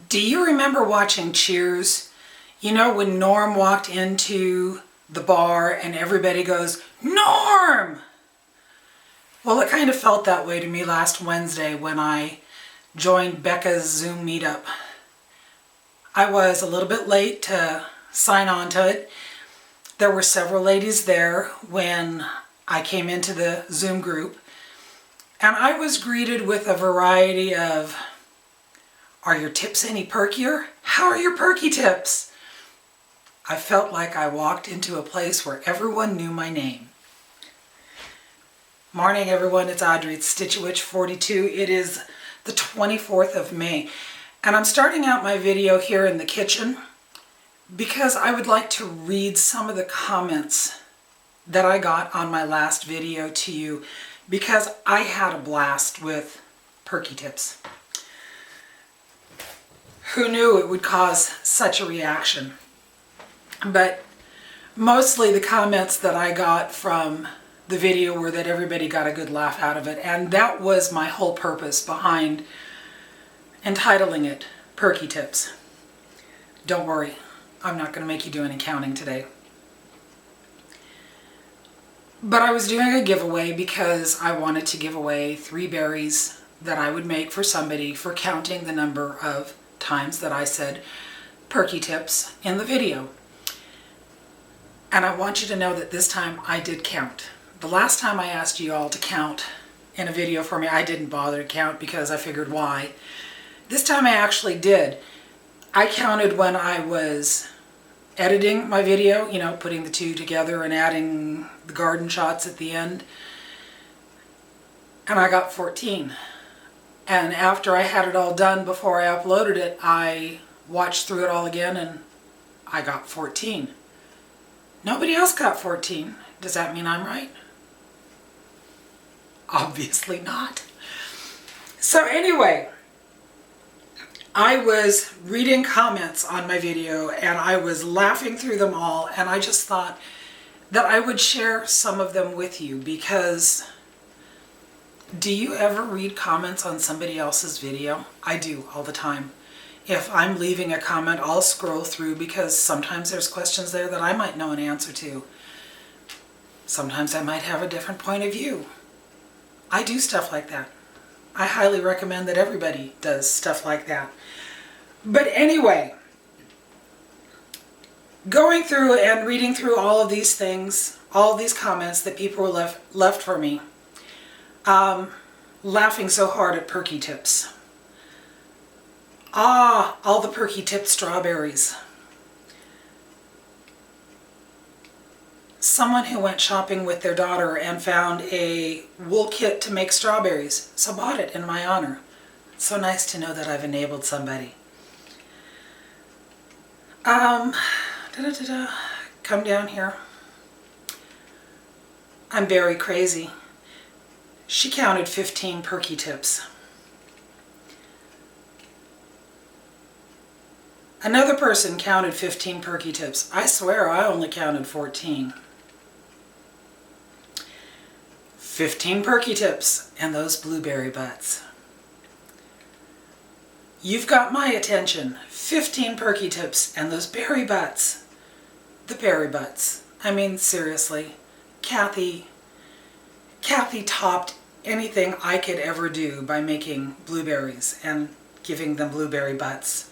Do you remember watching Cheers? You know, when Norm walked into the bar and everybody goes, Norm! Well, it kind of felt that way to me last Wednesday when I joined Becca's Zoom meetup. I was a little bit late to sign on to it. There were several ladies there when I came into the Zoom group, and I was greeted with a variety of, are your tips any perkier? How are your perky tips? I felt like I walked into a place where everyone knew my name. Morning everyone, it's Audrey, it's Stitch-A-Witch 42. It is the 24th of May, and I'm starting out my video here in the kitchen because I would like to read some of the comments that I got on my last video to you because I had a blast with perky tips. Who knew it would cause such a reaction? But mostly the comments that I got from the video were that everybody got a good laugh out of it, and that was my whole purpose behind entitling it Perky Tips. Don't worry, I'm not going to make you do any counting today. But I was doing a giveaway because I wanted to give away 3 berries that I would make for somebody for counting the number of times that I said Perky Tips in the video. And I want you to know that this time I did count. The last time I asked you all to count in a video for me, I didn't bother to count because I figured why. This time I actually did. I counted when I was editing my video, you know, putting the two together and adding the garden shots at the end. And I got 14. And after I had it all done before I uploaded it, I watched through it all again and I got 14. Nobody else got 14. Does that mean I'm right? Obviously not. So anyway, I was reading comments on my video and I was laughing through them all, and I just thought that I would share some of them with you because do you ever read comments on somebody else's video? I do all the time. If I'm leaving a comment, I'll scroll through because sometimes there's questions there that I might know an answer to. Sometimes I might have a different point of view. I do stuff like that. I highly recommend that everybody does stuff like that. But anyway, going through and reading through all of these things, all of these comments that people were left for me, laughing so hard at Perky Tips. Ah, all the Perky Tip strawberries. Someone who went shopping with their daughter and found a wool kit to make strawberries, so bought it in my honor. It's so nice to know that I've enabled somebody. Come down here. I'm very crazy. She counted 15 Perky Tips. Another person counted 15 Perky Tips. I swear I only counted 14. 15 Perky Tips and those blueberry butts. You've got my attention. 15 Perky Tips and those berry butts. The berry butts. I mean, seriously. Kathy topped anything I could ever do by making blueberries and giving them blueberry butts.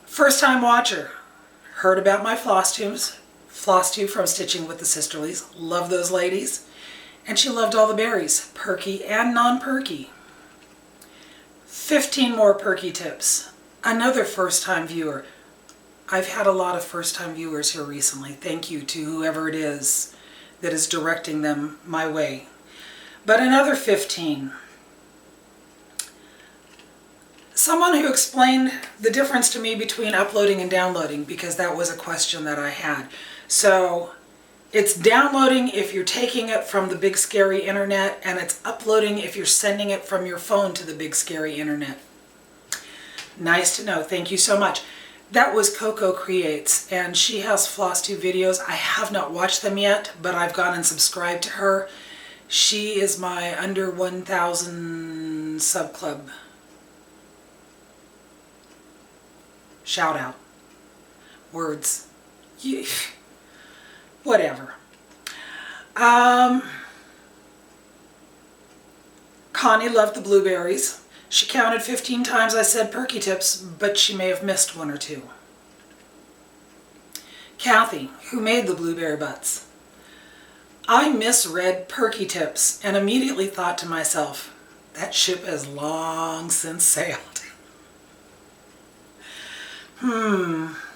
First time watcher. Heard about my floss tube from Stitching with the Sisterlies. Love those ladies. And she loved all the berries, perky and non-perky. 15 more Perky Tips. Another first-time viewer. I've had a lot of first-time viewers here recently. Thank you to whoever it is that is directing them my way. But another 15. Someone who explained the difference to me between uploading and downloading, because that was a question that I had. So it's downloading if you're taking it from the big scary internet, and it's uploading if you're sending it from your phone to the big scary internet. Nice to know. Thank you so much. That was Coco Creates, and she has floss tube videos. I have not watched them yet, but I've gone and subscribed to her. She is my under 1,000 Sub Club shout out. Words. Whatever. Connie loved the blueberries. She counted 15 times I said perky tips, but she may have missed one or two. Kathy, who made the blueberry butts. I misread perky tips and immediately thought to myself, that ship has long since sailed.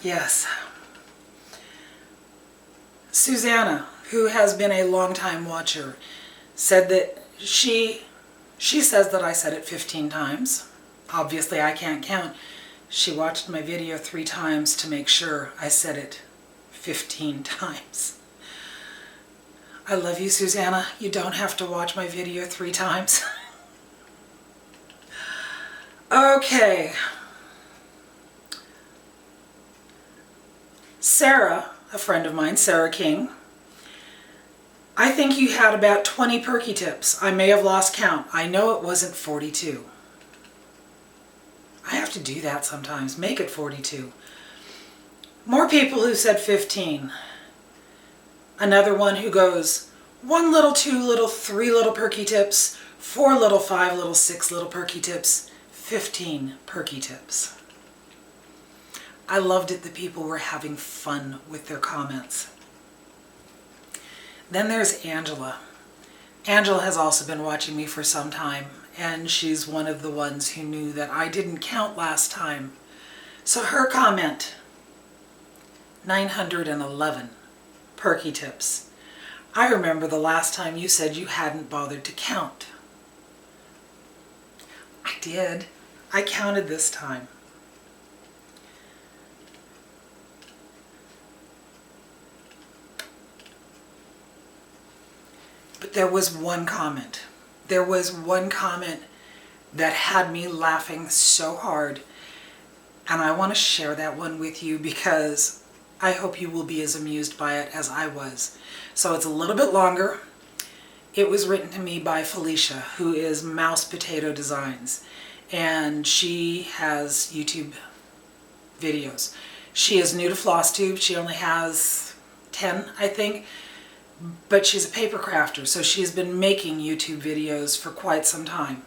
Yes. Susanna, who has been a long-time watcher, said that she says that I said it 15 times. Obviously, I can't count. She watched my video 3 times to make sure I said it 15 times. I love you, Susanna. You don't have to watch my video 3 times. Okay. Sarah, a friend of mine, Sarah King. I think you had about 20 perky tips. I may have lost count. I know it wasn't 42. I have to do that sometimes. Make it 42. More people who said 15. Another one who goes, 1 little, 2 little, 3 little perky tips, 4 little, 5 little, 6 little perky tips, 15 perky tips. I loved it that people were having fun with their comments. Then there's Angela. Angela has also been watching me for some time, and she's one of the ones who knew that I didn't count last time. So her comment, 911 perky tips. I remember the last time you said you hadn't bothered to count. I did. I counted this time. But there was one comment. There was one comment that had me laughing so hard. And I want to share that one with you because I hope you will be as amused by it as I was. So it's a little bit longer. It was written to me by Felicia, who is Mouse Potato Designs. And she has YouTube videos. She is new to FlossTube. She only has 10, I think. But she's a paper crafter, so she's been making YouTube videos for quite some time.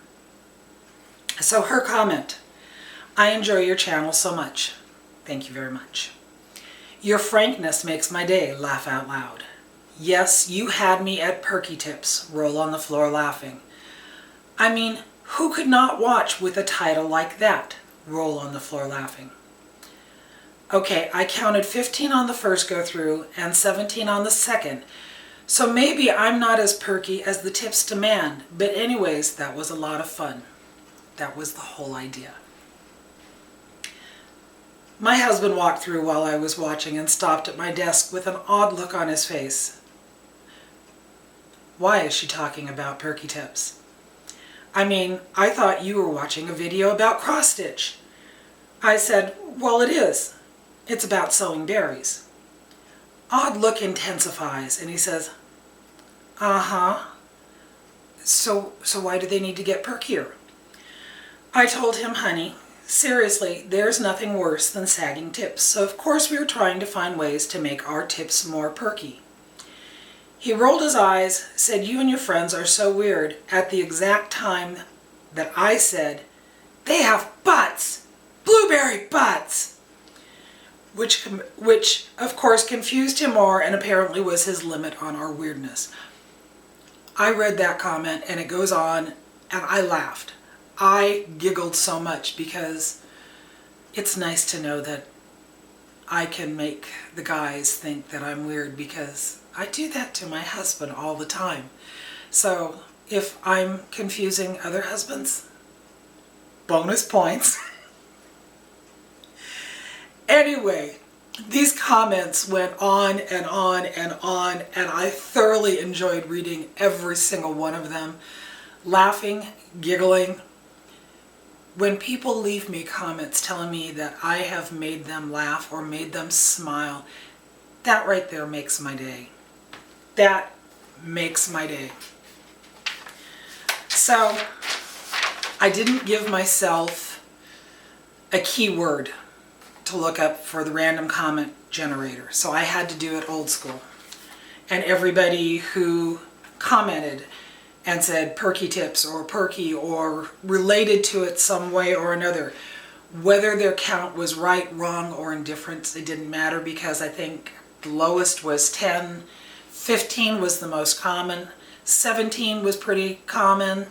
So her comment, I enjoy your channel so much. Thank you very much. Your frankness makes my day, laugh out loud. Yes, you had me at perky tips, roll on the floor laughing. I mean, who could not watch with a title like that, roll on the floor laughing? Okay, I counted 15 on the first go through and 17 on the second. So maybe I'm not as perky as the tips demand, but anyways, that was a lot of fun. That was the whole idea. My husband walked through while I was watching and stopped at my desk with an odd look on his face. Why is she talking about perky tips? I mean, I thought you were watching a video about cross stitch. I said, well, it is. It's about sewing berries. Odd look intensifies, and he says, uh-huh. So why do they need to get perkier? I told him, honey, seriously, there's nothing worse than sagging tips, so of course we are trying to find ways to make our tips more perky. He rolled his eyes, said, you and your friends are so weird, at the exact time that I said, they have butts! Blueberry butts! Which of course confused him more and apparently was his limit on our weirdness. I read that comment and it goes on and I laughed. I giggled so much because it's nice to know that I can make the guys think that I'm weird because I do that to my husband all the time. So if I'm confusing other husbands, bonus points. Anyway, these comments went on and on and on, and I thoroughly enjoyed reading every single one of them, laughing, giggling. When people leave me comments telling me that I have made them laugh or made them smile, that right there makes my day. That makes my day. So, I didn't give myself a keyword to look up for the random comment generator, so I had to do it old school. And everybody who commented and said Perky tips or Perky or related to it some way or another, whether their count was right, wrong, or indifferent, it didn't matter, because I think the lowest was 10, 15 was the most common, 17 was pretty common,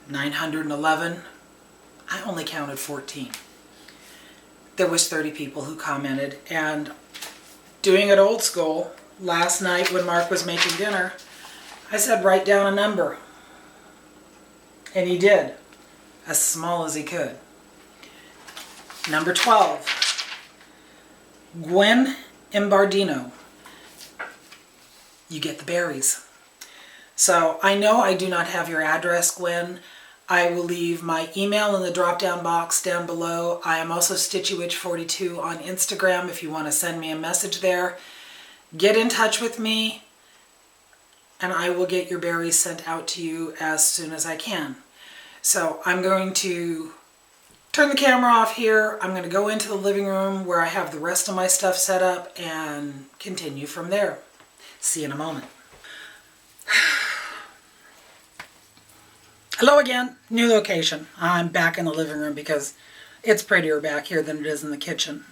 911, I only counted 14. There was 30 people who commented, and doing it old school, last night when Mark was making dinner, I said write down a number. And he did, as small as he could. Number 12, Gwen Imbardino. You get the berries. So I know I do not have your address, Gwen. I will leave my email in the drop-down box down below. I am also StitchyWitch42 on Instagram if you want to send me a message there. Get in touch with me, and I will get your berries sent out to you as soon as I can. So I'm going to turn the camera off here. I'm going to go into the living room where I have the rest of my stuff set up and continue from there. See you in a moment. Hello again, new location. I'm back in the living room because it's prettier back here than it is in the kitchen.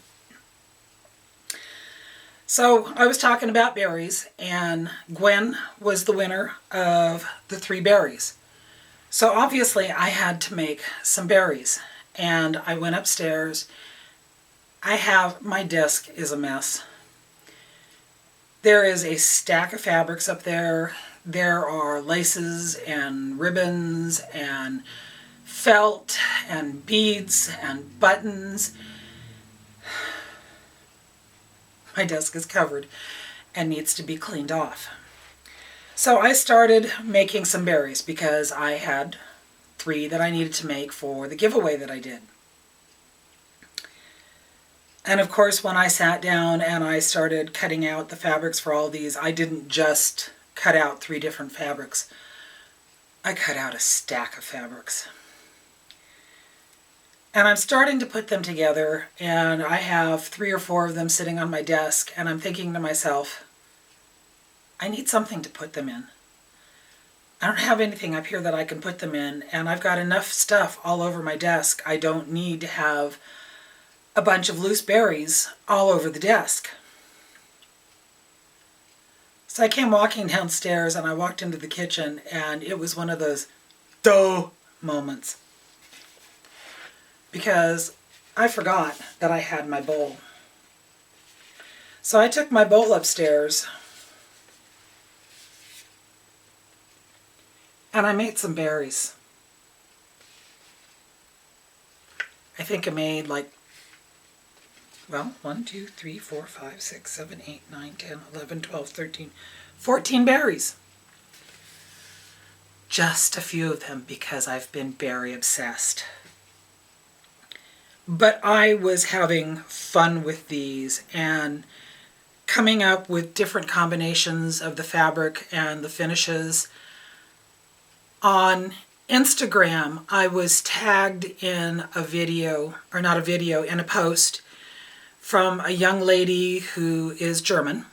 So I was talking about berries, and Gwen was the winner of the 3 berries. So obviously I had to make some berries, and I went upstairs. My desk is a mess. There is a stack of fabrics up there. There are laces and ribbons and felt and beads and buttons. My desk is covered and needs to be cleaned off. So I started making some berries because I had 3 that I needed to make for the giveaway that I did. And of course, when I sat down and I started cutting out the fabrics for all these, I didn't just cut out 3 different fabrics. I cut out a stack of fabrics. And I'm starting to put them together, and I have 3 or 4 of them sitting on my desk, and I'm thinking to myself, I need something to put them in. I don't have anything up here that I can put them in, and I've got enough stuff all over my desk. I don't need to have a bunch of loose berries all over the desk. So I came walking downstairs, and I walked into the kitchen, and it was one of those duh moments. Because I forgot that I had my bowl. So I took my bowl upstairs, and I made some berries. I think I made 1, 2, 3, 4, 5, 6, 7, 8, 9, 10, 11, 12, 13, 14 berries. Just a few of them because I've been berry obsessed. But I was having fun with these and coming up with different combinations of the fabric and the finishes. On Instagram, I was tagged in a video, or not a video, in a post from a young lady who is German.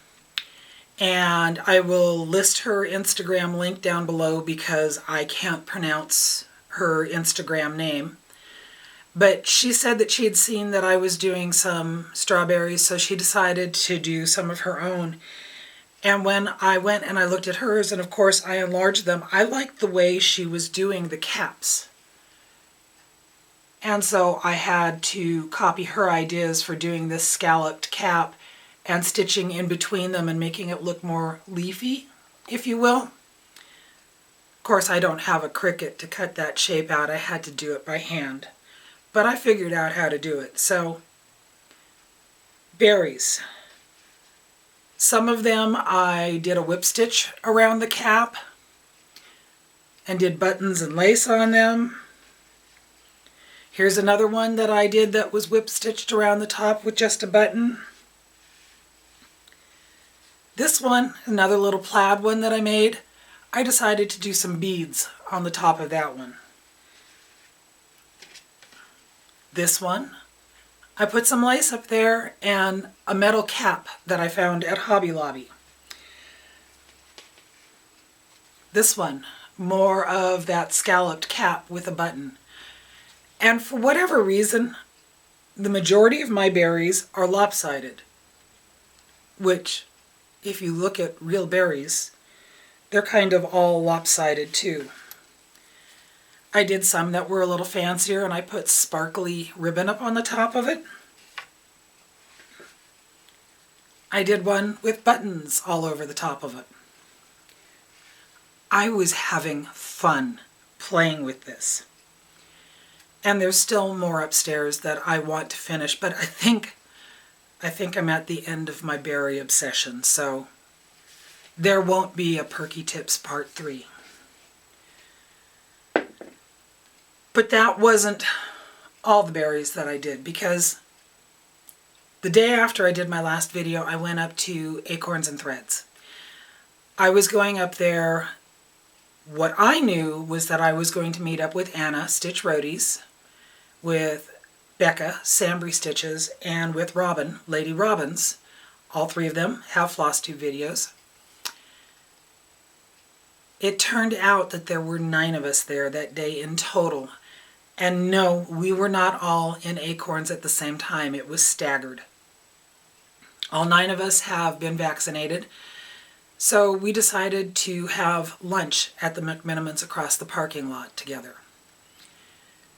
And I will list her Instagram link down below because I can't pronounce her Instagram name. But she said that she had seen that I was doing some strawberries, so she decided to do some of her own. And when I went and I looked at hers, and of course I enlarged them, I liked the way she was doing the caps. And so I had to copy her ideas for doing this scalloped cap and stitching in between them and making it look more leafy, if you will. Of course, I don't have a Cricut to cut that shape out. I had to do it by hand. But I figured out how to do it. So, berries. Some of them I did a whip stitch around the cap and did buttons and lace on them. Here's another one that I did that was whip stitched around the top with just a button. This one, another little plaid one that I made, I decided to do some beads on the top of that one. this one. I put some lace up there and a metal cap that I found at Hobby Lobby. This one, more of that scalloped cap with a button. And for whatever reason, the majority of my berries are lopsided, which, if you look at real berries, they're kind of all lopsided too. I did some that were a little fancier, and I put sparkly ribbon up on the top of it. I did one with buttons all over the top of it. I was having fun playing with this. And there's still more upstairs that I want to finish, but I think I'm at the end of my berry obsession, so there won't be a Perky Tips Part 3. But that wasn't all the berries that I did, because the day after I did my last video, I went up to Acorns and Threads. I was going up there. What I knew was that I was going to meet up with Anna, Stitch Roadies, with Becca, Sambry Stitches, and with Robyn, Lady Robins. All three of them have floss tube videos. It turned out that there were 9 of us there that day in total. And no, we were not all in Acorns at the same time. It was staggered. All 9 of us have been vaccinated. So we decided to have lunch at the McMenamins across the parking lot together.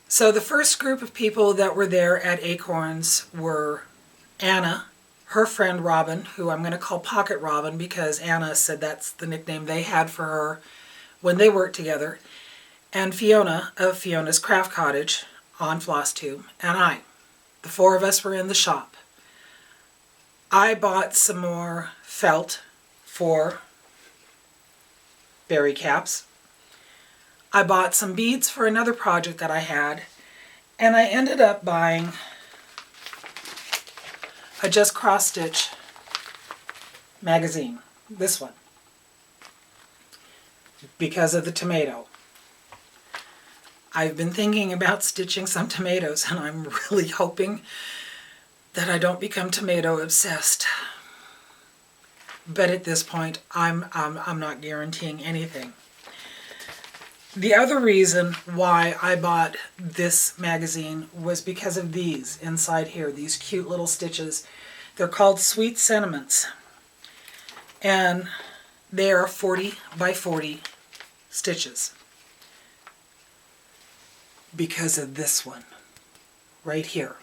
So the first group of people that were there at Acorns were Anna, her friend Robyn, who I'm going to call Pocket Robyn because Anna said that's the nickname they had for her when they worked together, and Fiona of Fiona's Craft Cottage on FlossTube, and I. The 4 of us were in the shop. I bought some more felt for berry caps. I bought some beads for another project that I had, and I ended up buying a Just Cross Stitch magazine, this one, because of the tomato. I've been thinking about stitching some tomatoes, and I'm really hoping that I don't become tomato obsessed. But at this point, I'm not guaranteeing anything. The other reason why I bought this magazine was because of these inside here, these cute little stitches. They're called Sweet Sentiments, and they are 40 by 40 stitches because of this one right here.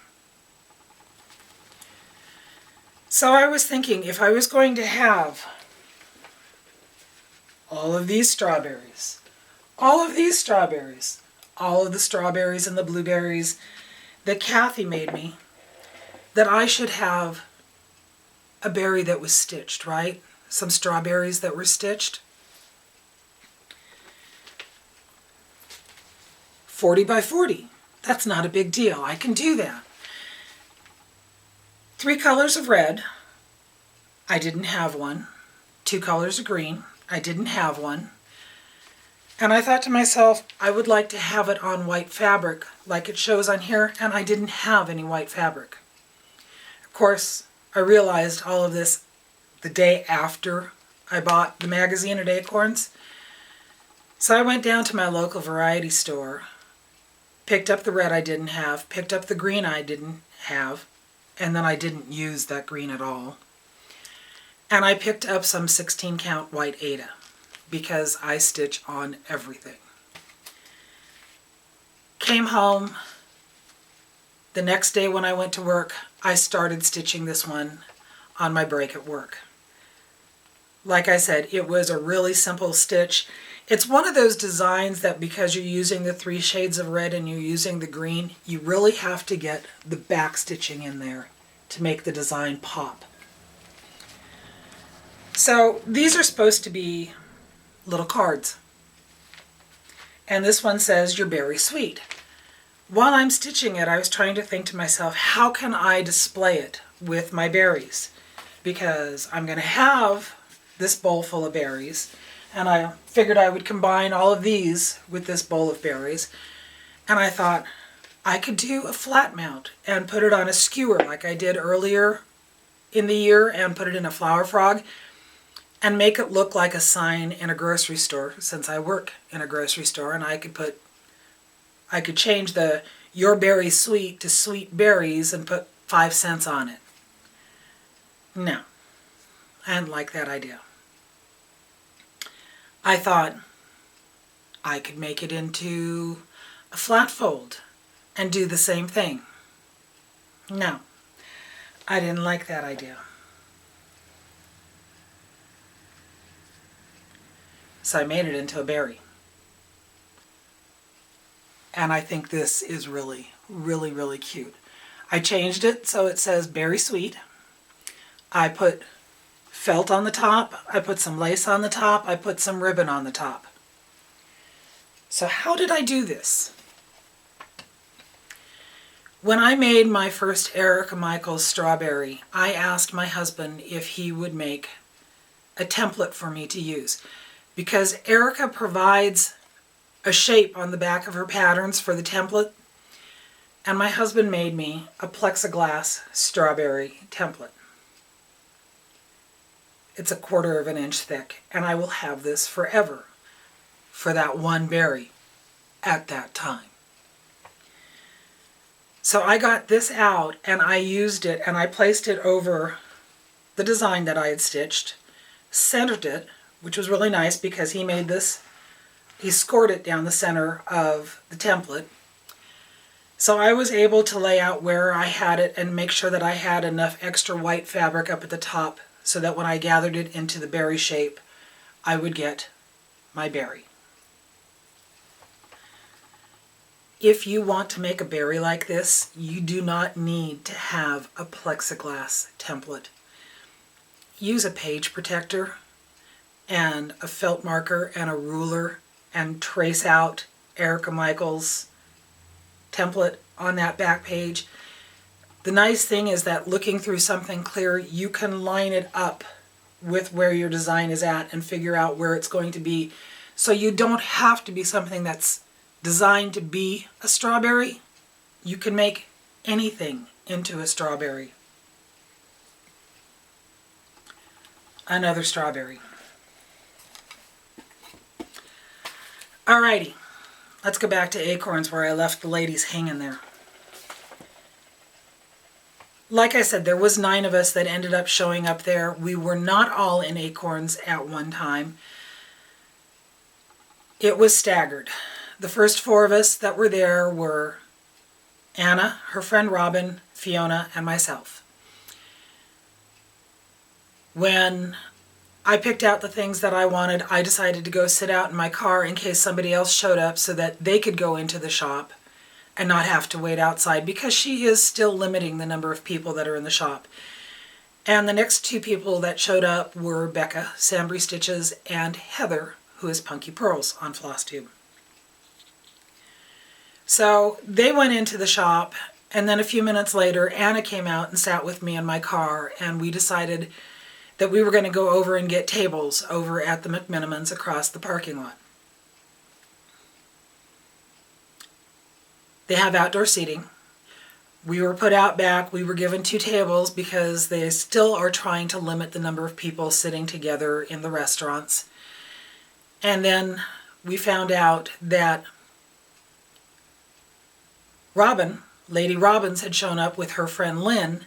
So I was thinking, if I was going to have all of these strawberries, all of the strawberries and the blueberries that Kathy made me, that I should have a berry that was stitched, right? Some strawberries that were stitched. 40 by 40. That's not a big deal. I can do that. 3 colors of red. I didn't have one. 2 colors of green. I didn't have one. And I thought to myself, I would like to have it on white fabric like it shows on here, and I didn't have any white fabric. Of course, I realized all of this the day after I bought the magazine at Acorns. So I went down to my local variety store, picked up the red I didn't have, picked up the green I didn't have, and then I didn't use that green at all. And I picked up some 16 count white Aida, because I stitch on everything. Came home. The next day when I went to work, I started stitching this one on my break at work. Like I said, it was a really simple stitch. It's one of those designs that because you're using the 3 shades of red and you're using the green, you really have to get the back stitching in there to make the design pop. So these are supposed to be little cards. And this one says, "You're very sweet." While I'm stitching it, I was trying to think to myself, how can I display it with my berries? Because I'm going to have this bowl full of berries, and I figured I would combine all of these with this bowl of berries. And I thought, I could do a flat mount and put it on a skewer like I did earlier in the year and put it in a flower frog and make it look like a sign in a grocery store, since I work in a grocery store, and I could change the "Your Berry Sweet" to "Sweet Berries" and put 5 cents on it. No, I didn't like that idea. I thought I could make it into a flat fold and do the same thing. No, I didn't like that idea. So I made it into a berry. And I think this is really, really, really cute. I changed it so it says "Berry Sweet." I put felt on the top. I put some lace on the top. I put some ribbon on the top. So how did I do this? When I made my first Erica Michaels strawberry, I asked my husband if he would make a template for me to use, because Erica provides a shape on the back of her patterns for the template, and my husband made me a plexiglass strawberry template. It's 1/4 of an inch thick, and I will have this forever for that one berry at that time. So I got this out and I used it and I placed it over the design that I had stitched, centered it, which was really nice because he made this, he scored it down the center of the template. So I was able to lay out where I had it and make sure that I had enough extra white fabric up at the top so that when I gathered it into the berry shape, I would get my berry. If you want to make a berry like this, you do not need to have a plexiglass template. Use a page protector and a felt marker and a ruler and trace out Erica Michaels' template on that back page. The nice thing is that looking through something clear, you can line it up with where your design is at and figure out where it's going to be. So you don't have to be something that's designed to be a strawberry. You can make anything into a strawberry. Another strawberry. Alrighty, let's go back to Acorns where I left the ladies hanging there. Like I said, there was 9 of us that ended up showing up there. We were not all in Acorns at one time. It was staggered. The first 4 of us that were there were Anna, her friend Robyn, Fiona, and myself. When I picked out the things that I wanted, I decided to go sit out in my car in case somebody else showed up so that they could go into the shop and not have to wait outside, because she is still limiting the number of people that are in the shop. And the next 2 people that showed up were Becca, Sambry Stitches, and Heather, who is Punky Pearls on FlossTube. So they went into the shop, and then a few minutes later, Anna came out and sat with me in my car, and we decided that we were going to go over and get tables over at the McMenamins across the parking lot. They have outdoor seating. We were put out back. We were given 2 tables because they still are trying to limit the number of people sitting together in the restaurants. And then we found out that Robyn, Lady Robyn's, had shown up with her friend Lynne,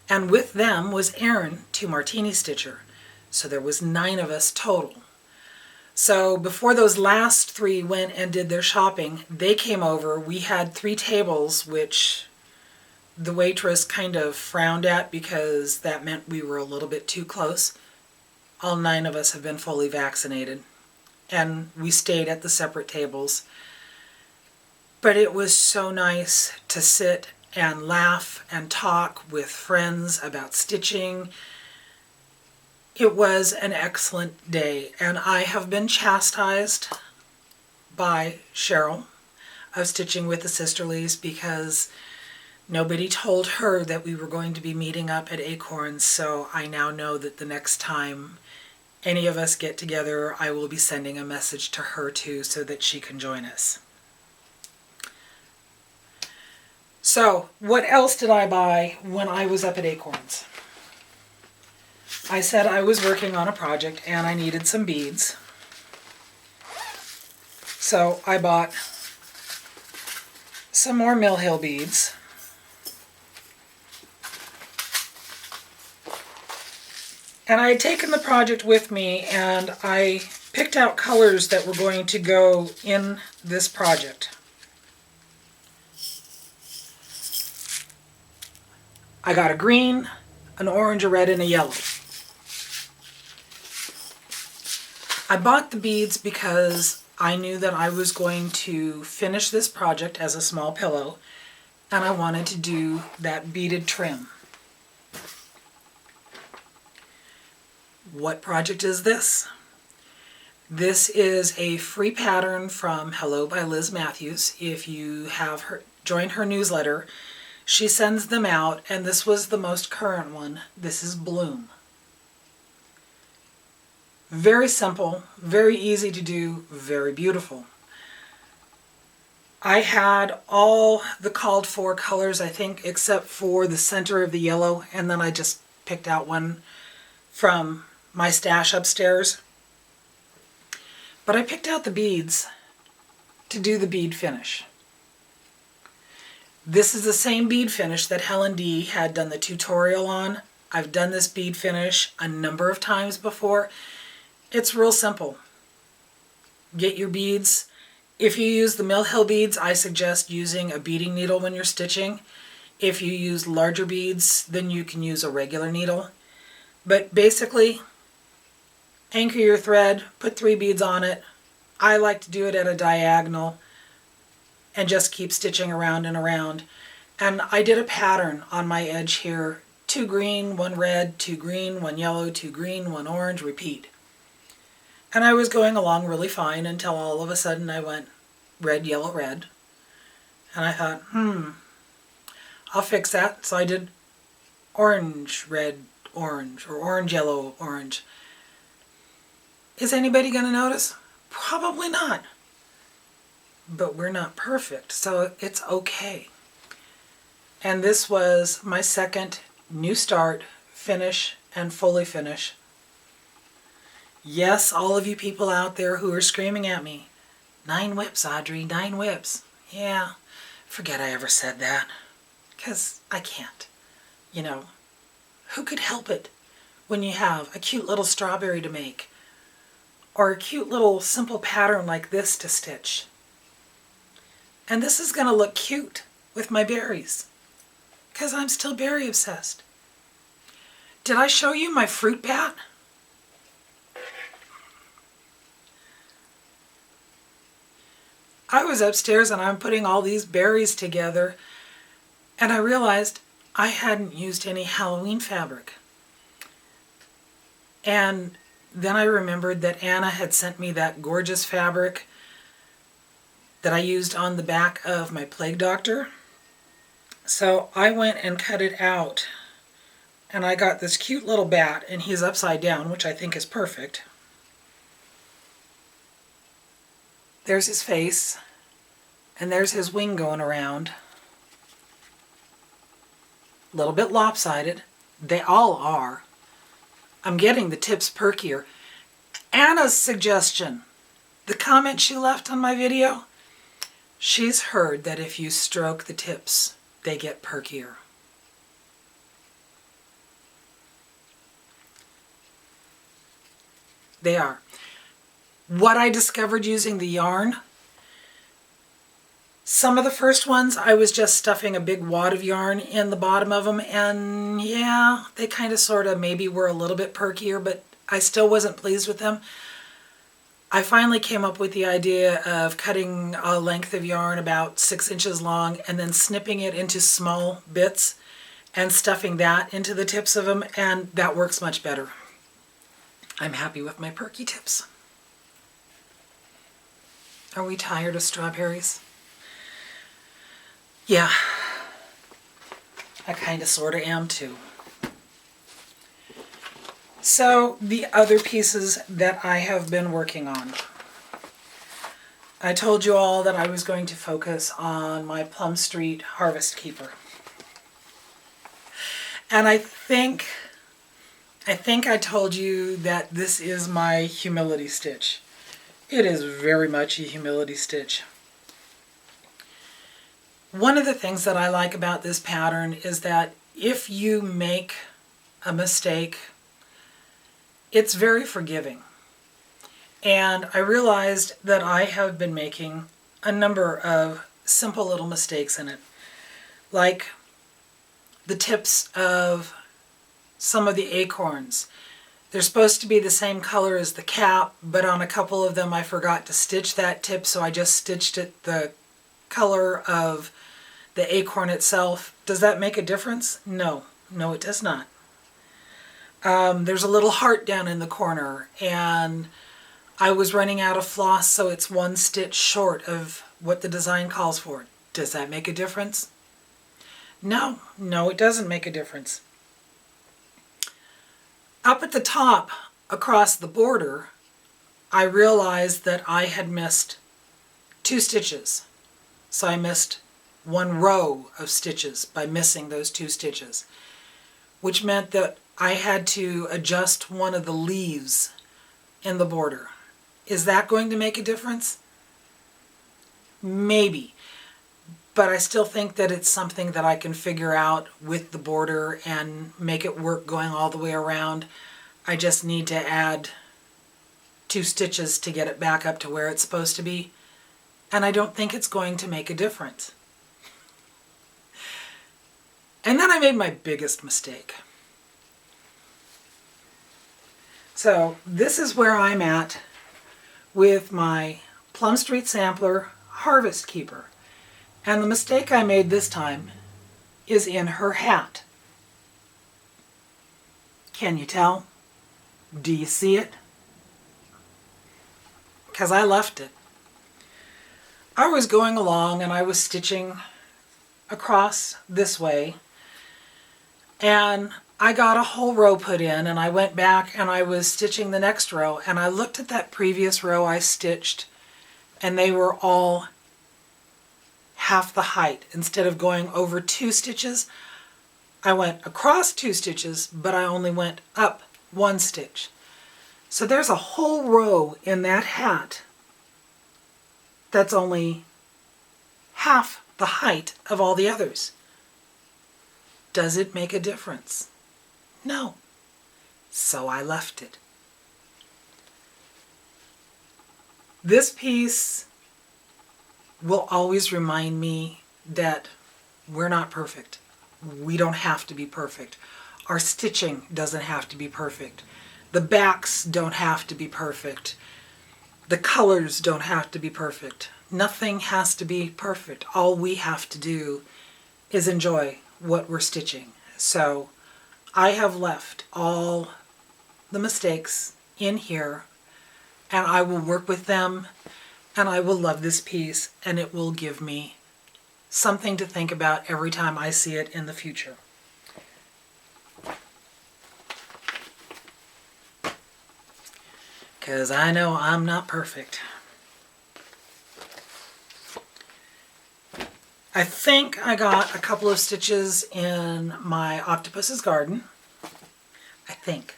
and with them was Erin, 2 Martini Stitcher. So there was 9 of us total. So before those last 3 went and did their shopping, they came over. We had 3 tables, which the waitress kind of frowned at because that meant we were a little bit too close. All 9 of us have been fully vaccinated, and we stayed at the separate tables. But it was so nice to sit and laugh and talk with friends about stitching. It was an excellent day, and I have been chastised by Cheryl of Stitching with the Sisterlies because nobody told her that we were going to be meeting up at Acorns, so I now know that the next time any of us get together, I will be sending a message to her too so that she can join us. So, what else did I buy when I was up at Acorns? I said I was working on a project and I needed some beads. So, I bought some more Mill Hill beads. And I had taken the project with me and I picked out colors that were going to go in this project. I got a green, an orange, a red, and a yellow. I bought the beads because I knew that I was going to finish this project as a small pillow and I wanted to do that beaded trim. What project is this? This is a free pattern from Hello by Liz Mathews. If you have joined her newsletter, she sends them out, and this was the most current one. This is Bloom. Very simple, very easy to do, very beautiful. I had all the called for colors, I think, except for the center of the yellow, and then I just picked out one from my stash upstairs. But I picked out the beads to do the bead finish. This is the same bead finish that Helen D had done the tutorial on. I've done this bead finish a number of times before. It's real simple. Get your beads. If you use the Mill Hill beads, I suggest using a beading needle when you're stitching. If you use larger beads, then you can use a regular needle. But basically, anchor your thread, put 3 beads on it. I like to do it at a diagonal and just keep stitching around and around. And I did a pattern on my edge here. 2 green, 1 red, 2 green, 1 yellow, 2 green, 1 orange, repeat. And I was going along really fine until all of a sudden I went red, yellow, red. And I thought, I'll fix that. So I did orange, red, orange, or orange, yellow, orange. Is anybody going to notice? Probably not. But we're not perfect, so it's okay. And this was my second new start, finish, and fully finish. Yes, all of you people out there who are screaming at me, 9 whips, Audrey, 9 whips. Yeah, forget I ever said that, because I can't. You know, who could help it when you have a cute little strawberry to make, or a cute little simple pattern like this to stitch? And this is going to look cute with my berries, because I'm still berry obsessed. Did I show you my fruit bat? I was upstairs and I'm putting all these berries together, and I realized I hadn't used any Halloween fabric. And then I remembered that Anna had sent me that gorgeous fabric that I used on the back of my Plague Doctor. So I went and cut it out, and I got this cute little bat, and he's upside down, which I think is perfect. There's his face, and there's his wing going around. A little bit lopsided. They all are. I'm getting the tips perkier. Anna's suggestion, the comment she left on my video, she's heard that if you stroke the tips, they get perkier. They are. What I discovered using the yarn, some of the first ones I was just stuffing a big wad of yarn in the bottom of them, and yeah, they kind of sort of maybe were a little bit perkier, but I still wasn't pleased with them. I finally came up with the idea of cutting a length of yarn about 6 inches long and then snipping it into small bits and stuffing that into the tips of them, and that works much better. I'm happy with my perky tips. Are we tired of strawberries? Yeah, I kind of sort of am too. So the other pieces that I have been working on. I told you all that I was going to focus on my Plum Street Harvest Keeper. And I think I told you that this is my humility stitch. It is very much a humility stitch. One of the things that I like about this pattern is that if you make a mistake, it's very forgiving. And I realized that I have been making a number of simple little mistakes in it. Like the tips of some of the acorns. They're supposed to be the same color as the cap, but on a couple of them I forgot to stitch that tip, so I just stitched it the color of the acorn itself. Does that make a difference? No. No, it does not. There's a little heart down in the corner, and I was running out of floss, so it's one stitch short of what the design calls for. Does that make a difference? No, no, it doesn't make a difference. Up at the top, across the border, I realized that I had missed 2 stitches. So I missed 1 row of stitches by missing those 2 stitches, which meant that I had to adjust one of the leaves in the border. Is that going to make a difference? Maybe. But I still think that it's something that I can figure out with the border and make it work going all the way around. I just need to add 2 stitches to get it back up to where it's supposed to be. And I don't think it's going to make a difference. And then I made my biggest mistake. So this is where I'm at with my Plum Street Sampler Harvest Keeper. And the mistake I made this time is in her hat. Can you tell? Do you see it? Because I left it. I was going along and I was stitching across this way, and I got a whole row put in, and I went back and I was stitching the next row, and I looked at that previous row I stitched, and they were all half the height. Instead of going over 2 stitches, I went across 2 stitches, but I only went up 1 stitch. So there's a whole row in that hat that's only half the height of all the others. Does it make a difference? No. So I left it. This piece will always remind me that we're not perfect. We don't have to be perfect. Our stitching doesn't have to be perfect. The backs don't have to be perfect. The colors don't have to be perfect. Nothing has to be perfect. All we have to do is enjoy what we're stitching. So I have left all the mistakes in here, and I will work with them, and I will love this piece, and it will give me something to think about every time I see it in the future. Because I know I'm not perfect. I think I got a couple of stitches in my octopus's garden. I think.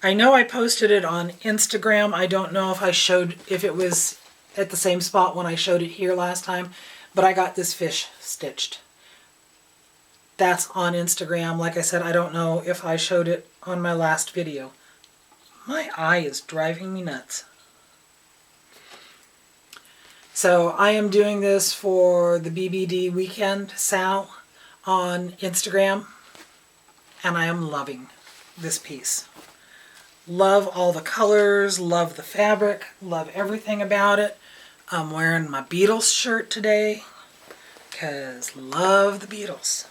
I know I posted it on Instagram. I don't know if it was at the same spot when I showed it here last time, but I got this fish stitched. That's on Instagram. Like I said, I don't know if I showed it on my last video. My eye is driving me nuts. So I am doing this for the BBD Weekend Sal on Instagram, and I am loving this piece. Love all the colors, love the fabric, love everything about it. I'm wearing my Beatles shirt today because love the Beatles.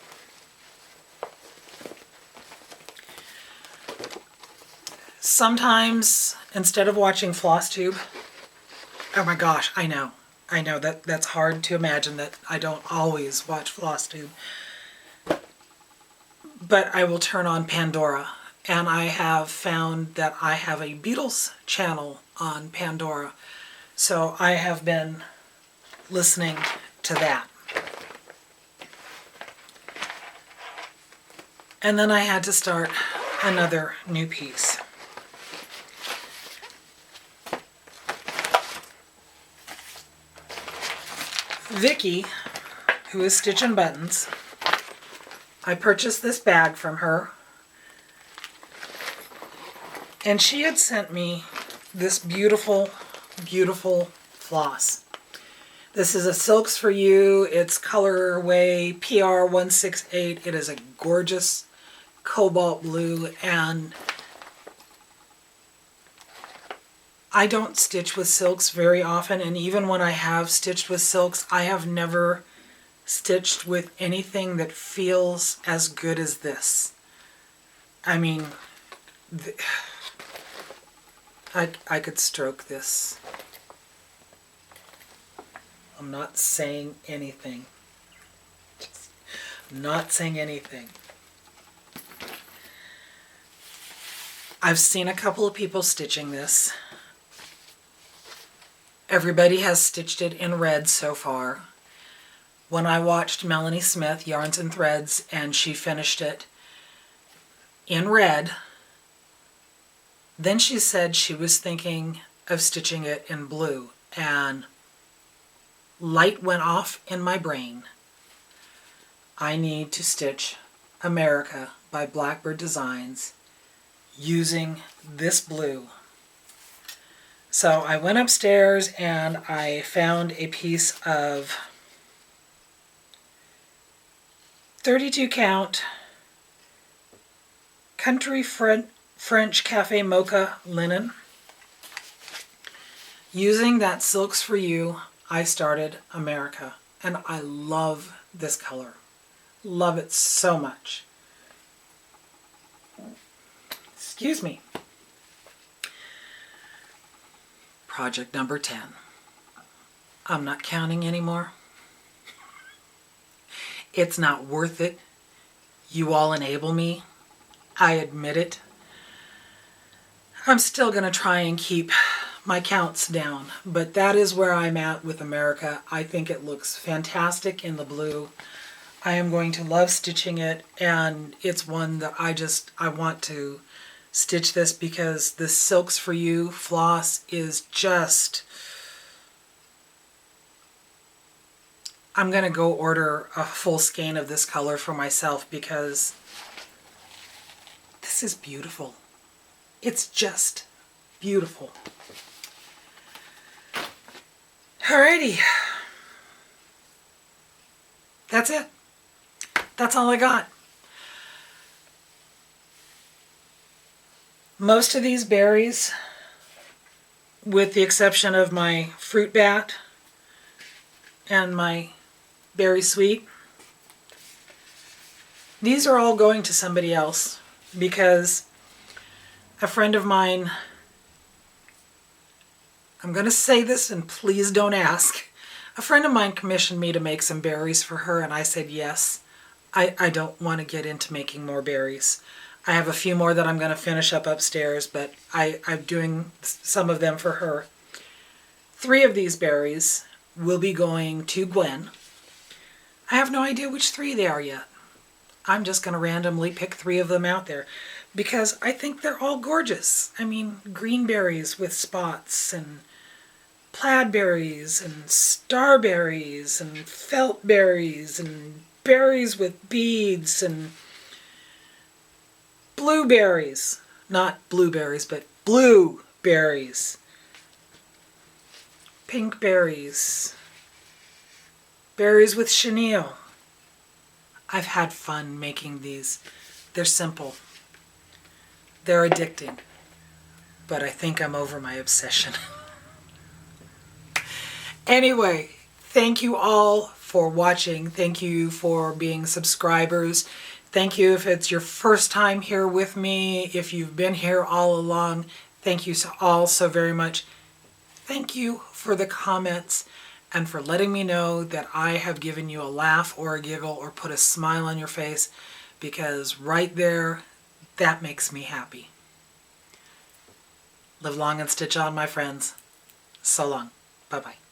Sometimes, instead of watching FlossTube, oh my gosh, I know that's hard to imagine that I don't always watch FlossTube, but I will turn on Pandora, and I have found that I have a Beatles channel on Pandora, So I have been listening to that. And then I had to start another new piece. Vikki, who is stitching buttons, I purchased this bag from her, and she had sent me this beautiful, beautiful floss. This is a Silks For You. It's colorway PR168. It is a gorgeous cobalt blue, and I don't stitch with silks very often, and even when I have stitched with silks, I have never stitched with anything that feels as good as this. I mean, I could stroke this. I'm not saying anything. I'm not saying anything. I've seen a couple of people stitching this. Everybody has stitched it in red so far. When I watched Melanie Smith, Yarns and Threads, and she finished it in red, then she said she was thinking of stitching it in blue, and light went off in my brain. I need to stitch America by Blackbird Designs using this blue. So I went upstairs and I found a piece of 32 count Country French Cafe Mocha linen. Using that Silks For You, I started America, and I love this color. Love it so much. Excuse me. Project number 10. I'm not counting anymore. It's not worth it. You all enable me. I admit it. I'm still going to try and keep my counts down, but that is where I'm at with America. I think it looks fantastic in the blue. I am going to love stitching it, and it's one that I want to stitch this because the Silks For You floss is just... I'm going to go order a full skein of this color for myself because this is beautiful. It's just beautiful. Alrighty. That's it. That's all I got. Most of these berries, with the exception of my fruit bat and my berry sweet, these are all going to somebody else because a friend of mine, I'm going to say this and please don't ask, a friend of mine commissioned me to make some berries for her, and I said yes. I don't want to get into making more berries. I have a few more that I'm going to finish up upstairs, but I'm doing some of them for her. 3 of these berries will be going to Gwen. I have no idea which 3 they are yet. I'm just going to randomly pick 3 of them out there because I think they're all gorgeous. I mean, green berries with spots, and plaid berries, and starberries, and felt berries, and berries with beads, and blueberries. Not blueberries, but blueberries. Pink berries. Berries with chenille. I've had fun making these. They're simple. They're addicting. But I think I'm over my obsession. Anyway, thank you all for watching. Thank you for being subscribers. Thank you if it's your first time here with me. If you've been here all along, thank you all so very much. Thank you for the comments and for letting me know that I have given you a laugh or a giggle or put a smile on your face, because right there, that makes me happy. Live long and stitch on, my friends. So long. Bye-bye.